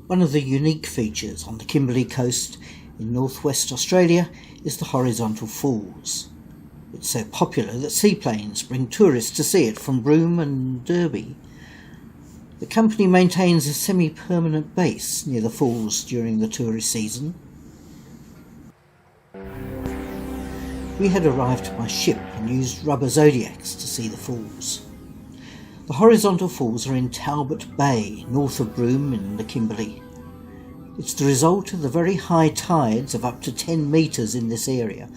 One of the unique features on the Kimberley coast in northwest Australia is the horizontal falls. It's so popular that seaplanes bring tourists to see it from Broome and Derby. The company maintains a semi-permanent base near the falls during the tourist season. We had arrived by ship and used rubber zodiacs to see the falls. The horizontal falls are in Talbot Bay, north of Broome in the Kimberley. It's the result of the very high tides of up to 10 metres in this area,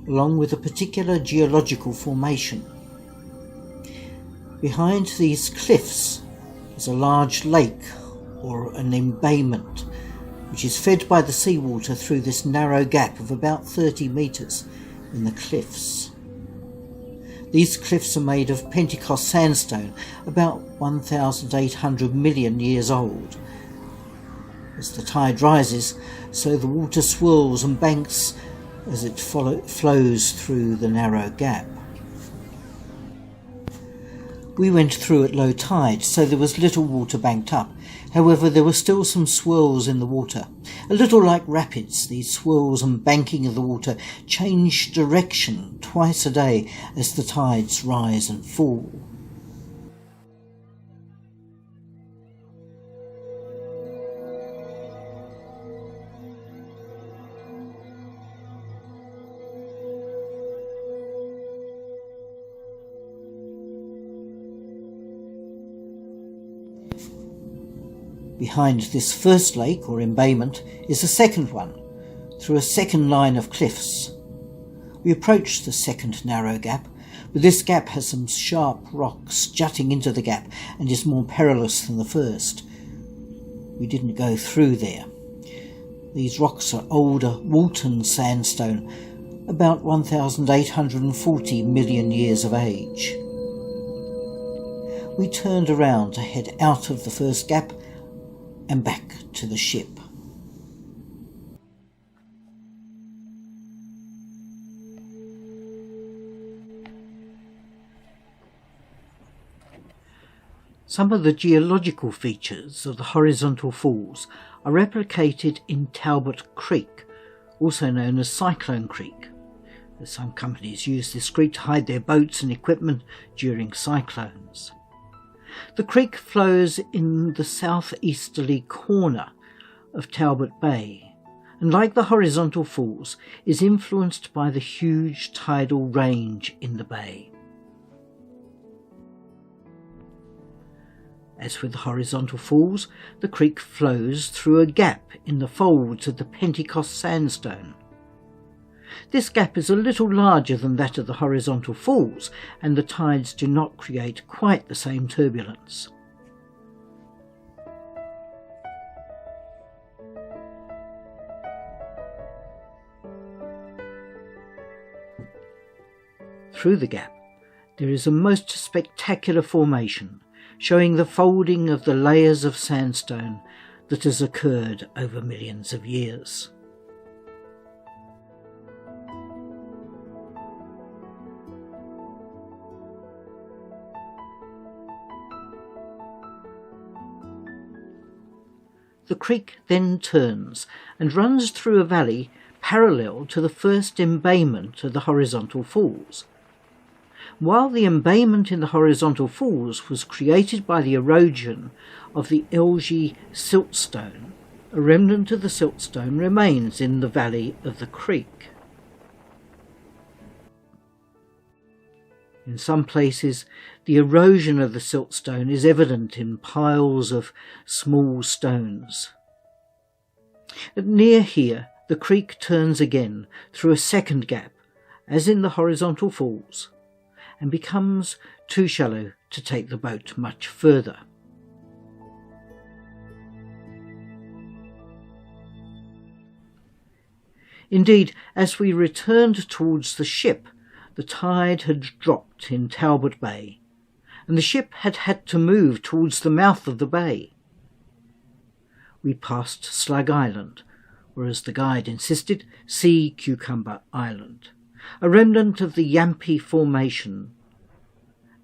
along with a particular geological formation. Behind these cliffs is a large lake, or an embayment, which is fed by the seawater through this narrow gap of about 30 metres in the cliffs. These cliffs are made of Pentecost sandstone, about 1,800 million years old. As the tide rises, so the water swirls and banks as it flows through the narrow gap. We went through at low tide, so there was little water banked up. However, there were still some swirls in the water. A little like rapids, these swirls and banking of the water change direction twice a day as the tides rise and fall. Behind this first lake, or embayment, is a second one, through a second line of cliffs. We approached the second narrow gap, but this gap has some sharp rocks jutting into the gap and is more perilous than the first. We didn't go through there. These rocks are older Walton sandstone, about 1,840 million years of age. We turned around to head out of the first gap and back to the ship. Some of the geological features of the horizontal falls are replicated in Talbot Creek, also known as Cyclone Creek, as some companies use this creek to hide their boats and equipment during cyclones. The creek flows in the southeasterly corner of Talbot Bay, and like the horizontal falls, is influenced by the huge tidal range in the bay. As with the horizontal falls, the creek flows through a gap in the folds of the Pentecost sandstone. This gap is a little larger than that of the horizontal falls, and the tides do not create quite the same turbulence. Through the gap, there is a most spectacular formation, showing the folding of the layers of sandstone that has occurred over millions of years. The creek then turns and runs through a valley parallel to the first embayment of the horizontal falls. While the embayment in the horizontal falls was created by the erosion of the Elgey siltstone, a remnant of the siltstone remains in the valley of the creek. In some places, the erosion of the siltstone is evident in piles of small stones. Near here, the creek turns again through a second gap, as in the horizontal falls, and becomes too shallow to take the boat much further. Indeed, as we returned towards the ship, the tide had dropped in Talbot Bay, and the ship had had to move towards the mouth of the bay. We passed Slug Island, or as the guide insisted, Sea Cucumber Island, a remnant of the Yampi Formation,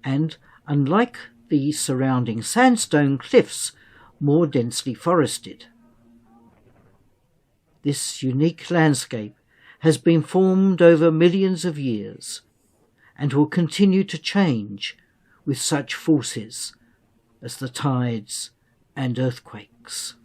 and, unlike the surrounding sandstone cliffs, more densely forested. This unique landscape has been formed over millions of years and will continue to change with such forces as the tides and earthquakes.